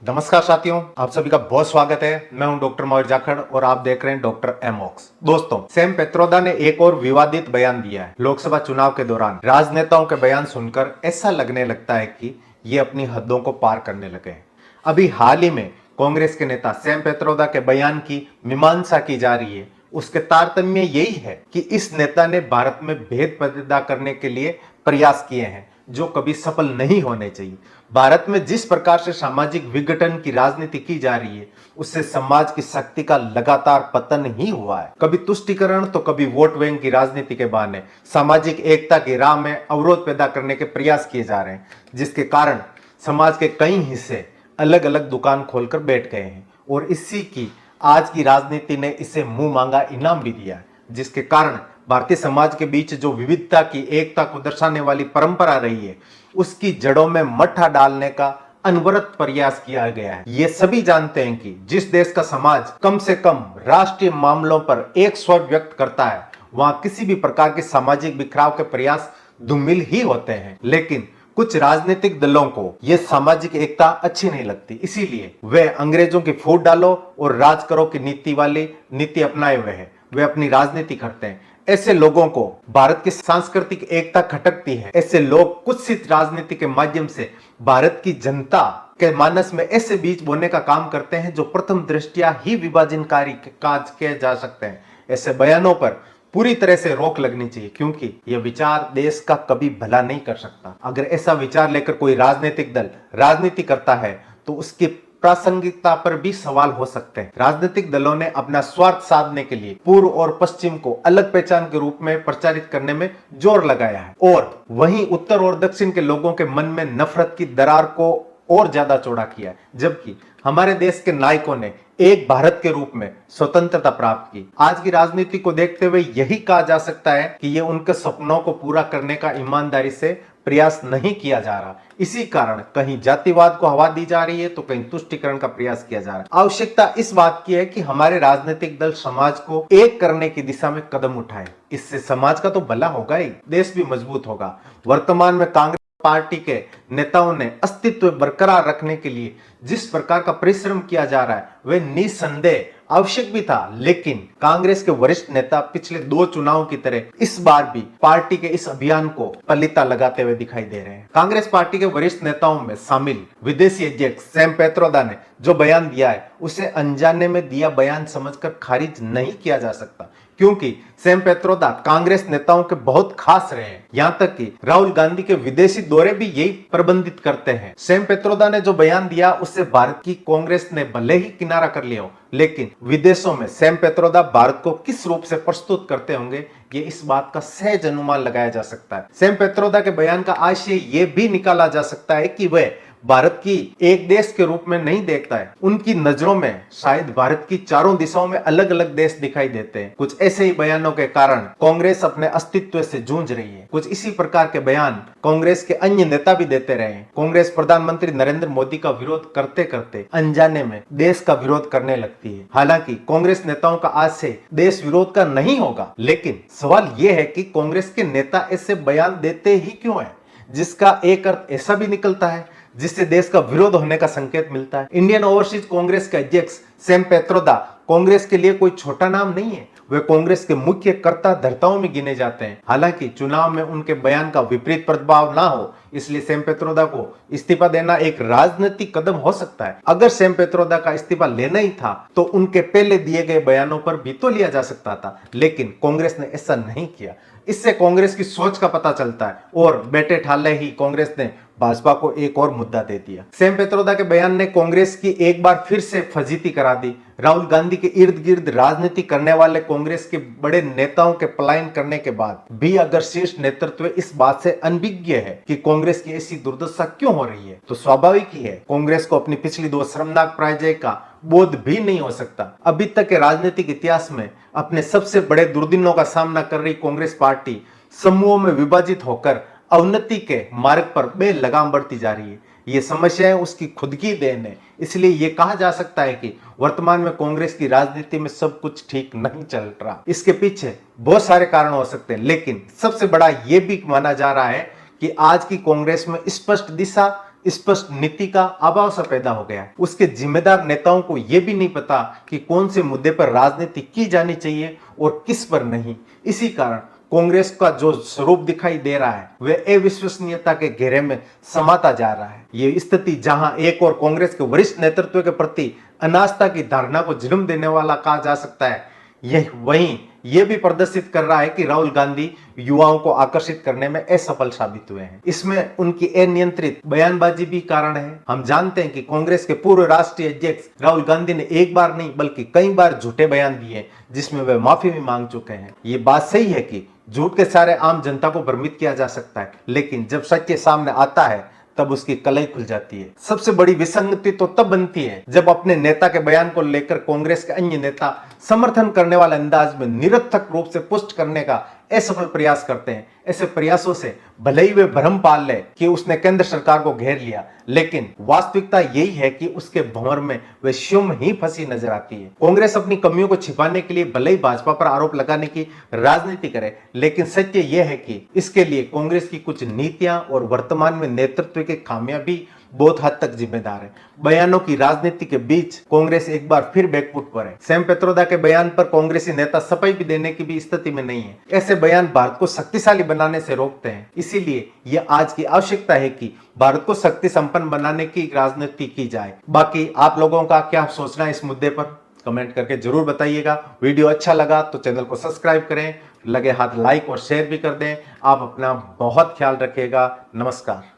नमस्कार साथियों, आप सभी का बहुत स्वागत है। मैं हूं डॉक्टर मयूर जाखड़ और आप देख रहे हैं डॉक्टर एमॉक्स। दोस्तों, सैम पेत्रोदा ने एक और विवादित बयान दिया है। लोकसभा चुनाव के दौरान राजनेताओं के बयान सुनकर ऐसा लगने लगता है कि ये अपनी हदों को पार करने लगे हैं। अभी हाल ही में कांग्रेस के नेता सैम पेत्रोदा के बयान की मीमांसा की जा रही है। उसके तारतम्य यही है कि इस नेता ने भारत में भेद पैदा करने के लिए प्रयास किए हैं जो कभी सफल नहीं होने चाहिए। भारत में जिस प्रकार से सामाजिक विघटन की राजनीति की जा रही है, उससे समाज की शक्ति का लगातार पतन ही हुआ है। कभी तुष्टीकरण तो कभी वोट बैंक की राजनीति के बहाने सामाजिक एकता की राह में अवरोध पैदा करने के प्रयास किए जा रहे हैं, जिसके कारण समाज के कई हिस्से अलग अलग दुकान खोलकर बैठ गए हैं और इसी की आज की राजनीति ने इसे मुंह मांगा इनाम भी दिया है, जिसके कारण भारतीय समाज के बीच जो विविधता की एकता को दर्शाने वाली परंपरा रही है, उसकी जड़ों में मट्ठा डालने का अनवरत प्रयास किया गया है। ये सभी जानते हैं कि जिस देश का समाज कम से कम राष्ट्रीय मामलों पर एक स्वर व्यक्त करता है, वहां किसी भी प्रकार के सामाजिक बिखराव के प्रयास धूमिल ही होते हैं। लेकिन कुछ राजनीतिक दलों को यह सामाजिक एकता अच्छी नहीं लगती, इसीलिए वे अंग्रेजों की फूट डालो और राज करो की नीति वाली नीति अपनाए हुए हैं। वे अपनी राजनीति करते हैं। ऐसे लोगों को भारत की सांस्कृतिक एकता खटकती है। ऐसे लोग कुत्सित राजनीति के माध्यम से भारत की जनता के मानस में ऐसे बीज बोने का काम करते हैं जो प्रथम दृष्टिया ही विभाजनकारी काज किए जा सकते हैं। ऐसे बयानों पर पूरी तरह से रोक लगनी चाहिए, क्योंकि यह विचार देश का कभी भला नहीं कर सकता। अगर ऐसा विचार लेकर कोई राजनीतिक दल राजनीति करता है तो उसकी प्रासंगिकता पर भी सवाल हो सकते हैं। राजनीतिक दलों ने अपना स्वार्थ साधने के लिए पूर्व और पश्चिम को अलग पहचान के रूप में प्रचारित करने में जोर लगाया है और वहीं उत्तर और दक्षिण के लोगों के मन में नफरत की दरार को और ज्यादा चौड़ा किया है। जबकि हमारे देश के नायकों ने एक भारत के रूप में स्वतंत्रता प्राप्त की। आज की राजनीति को देखते हुए यही कहा जा सकता है कि ये उनके सपनों को पूरा करने का ईमानदारी से प्रयास नहीं किया जा रहा। इसी कारण कहीं जातिवाद को हवा दी जा रही है तो कहीं तुष्टीकरण का प्रयास किया जा रहा है। आवश्यकता इस बात की है कि हमारे राजनीतिक दल समाज को एक करने की दिशा में कदम उठाए। इससे समाज का तो भला होगा ही, देश भी मजबूत होगा। वर्तमान में कांग्रेस पार्टी के नेताओं ने अस्तित्व बरकरार रखने के लिए जिस प्रकार का परिश्रम किया जा रहा है, वह निसंदेह आवश्यक भी था। लेकिन कांग्रेस के वरिष्ठ नेता पिछले 2 चुनाव की तरह इस बार भी पार्टी के इस अभियान को पलीता लगाते हुए दिखाई दे रहे हैं। कांग्रेस पार्टी के वरिष्ठ नेताओं में शामिल विदेशी अध्यक्ष सैम पेत्रोदा ने जो बयान दिया है, उसे अनजाने में दिया बयान समझकर खारिज नहीं किया जा सकता, क्योंकि सैम पेत्रोदा कांग्रेस नेताओं के बहुत खास रहे हैं। यहां तक कि राहुल गांधी के विदेशी दौरे भी यही प्रबंधित करते हैं। सैम पेत्रोदा ने जो बयान दिया उससे भारत की कांग्रेस ने भले ही किनारा कर लिया हो, लेकिन विदेशों में सैम पेत्रोदा भारत को किस रूप से प्रस्तुत करते होंगे, ये इस बात का सहज अनुमान लगाया जा सकता है। सैम पेत्रोदा के बयान का आशय ये भी निकाला जा सकता है कि वह भारत की एक देश के रूप में नहीं देखता है। उनकी नजरों में शायद भारत की चारों दिशाओं में अलग अलग देश दिखाई देते हैं। कुछ ऐसे ही बयानों के कारण कांग्रेस अपने अस्तित्व से जूझ रही है। कुछ इसी प्रकार के बयान कांग्रेस के अन्य नेता भी देते रहे हैं। कांग्रेस प्रधानमंत्री नरेंद्र मोदी का विरोध करते करते अनजाने में देश का विरोध करने लगती है। हालांकि कांग्रेस नेताओं का आज से देश विरोध का नहीं होगा, लेकिन सवाल यह है कि कांग्रेस के नेता ऐसे बयान देते ही क्यों है, जिसका एक अर्थ ऐसा भी निकलता है जिससे देश का विरोध होने का संकेत मिलता है। इंडियन ओवरसीज कांग्रेस के अध्यक्ष सैम पेत्रोदा कांग्रेस के लिए कोई छोटा नाम नहीं है। वे कांग्रेस के मुख्य कर्ता धर्ताओं में गिने जाते हैं। हालांकि चुनाव में उनके बयान का विपरीत प्रभाव ना हो, इसलिए सैम पेत्रोदा को इस्तीफा देना एक राजनीतिक कदम हो सकता है। अगर सैम पेत्रोदा का इस्तीफा लेना ही था तो उनके पहले दिए गए बयानों पर भी तो लिया जा सकता था, लेकिन कांग्रेस ने ऐसा नहीं किया। इससे कांग्रेस की सोच का पता चलता है और बैठे ठाले ही कांग्रेस ने भाजपा को एक और मुद्दा दे दिया। सैम पेत्रोदा के बयान ने कांग्रेस की एक बार फिर से फजीती करा दी। राहुल गांधी के इर्द गिर्द राजनीति करने वाले कांग्रेस के बड़े नेताओं के पलायन करने के बाद भी अगर शीर्ष नेतृत्व इस बात से अनभिज्ञ है कि कांग्रेस की ऐसी दुर्दशा क्यों हो रही है, तो स्वाभाविक ही है कांग्रेस को अपनी पिछली 2 शर्मनाक पराजय का बोध भी नहीं हो सकता। अभी तक के राजनीतिक इतिहास में अपने सबसे बड़े दुर्दिनों का सामना कर रही कांग्रेस पार्टी समूहों में विभाजित होकर अवनति के मार्ग पर बेलगाम बढ़ती जा रही है। ये समस्याएं उसकी खुद की देन है। इसलिए ये कहा जा सकता है कि वर्तमान में कांग्रेस की राजनीति में सब कुछ ठीक नहीं चल रहा। इसके पीछे बहुत सारे कारण हो सकते हैं, लेकिन सबसे बड़ा ये भी माना जा रहा है कि आज की कांग्रेस में स्पष्ट दिशा स्पष्ट नीति का अभाव सा पैदा हो गया है। उसके जिम्मेदार नेताओं को यह भी नहीं पता कि कौन से मुद्दे पर राजनीति की जानी चाहिए और किस पर नहीं। इसी कारण कांग्रेस का जो स्वरूप दिखाई दे रहा है वह अविश्वसनीयता के घेरे में समाता जा रहा है। ये स्थिति जहां एक और कांग्रेस के वरिष्ठ नेतृत्व के प्रति अनास्था की धारणा को जन्म देने वाला कहा जा सकता है, यह वहीं यह भी प्रदर्शित कर रहा है कि राहुल गांधी युवाओं को आकर्षित करने में असफल साबित हुए हैं। इसमें उनकी अनियंत्रित बयानबाजी भी कारण है। हम जानते हैं कि कांग्रेस के पूर्व राष्ट्रीय अध्यक्ष राहुल गांधी ने एक बार नहीं बल्कि कई बार झूठे बयान दिए जिसमें वे माफी भी मांग चुके हैं। ये बात सही है कि झूठ के सारे आम जनता को भ्रमित किया जा सकता है, लेकिन जब सत्य सामने आता है तब उसकी कलई खुल जाती है। सबसे बड़ी विसंगति तो तब बनती है जब अपने नेता के बयान को लेकर कांग्रेस के अन्य नेता समर्थन करने वाले अंदाज में निरर्थक रूप से पुष्ट करने का असफल प्रयास करते हैं। ऐसे प्रयासों से भले ही वे भ्रम पाल ले कि उसने केंद्र सरकार को घेर लिया, लेकिन वास्तविकता यही है कि उसके भंवर में वे स्वयं ही फंसी नजर आती है। कांग्रेस अपनी कमियों को छिपाने के लिए भले ही भाजपा पर आरोप लगाने की राजनीति करे, लेकिन सत्य यह है कि इसके लिए कांग्रेस की कुछ नीतियां और वर्तमान में नेतृत्व की खामियां भी बहुत हद तक जिम्मेदार है। बयानों की राजनीति के बीच कांग्रेस एक बार फिर बैकफुट पर है। सैम पित्रोदा के बयान पर कांग्रेसी नेता सफाई भी देने की भी स्थिति में नहीं है। ऐसे बयान भारत को शक्तिशाली बनाने से रोकते हैं। इसीलिए यह आज की आवश्यकता है कि भारत को शक्ति संपन्न बनाने की राजनीति की जाए। बाकी आप लोगों का क्या सोचना है इस मुद्दे पर, कमेंट करके जरूर बताइएगा। वीडियो अच्छा लगा तो चैनल को सब्सक्राइब करें, लगे हाथ लाइक और शेयर भी कर दें। आप अपना बहुत ख्याल रखिएगा। नमस्कार।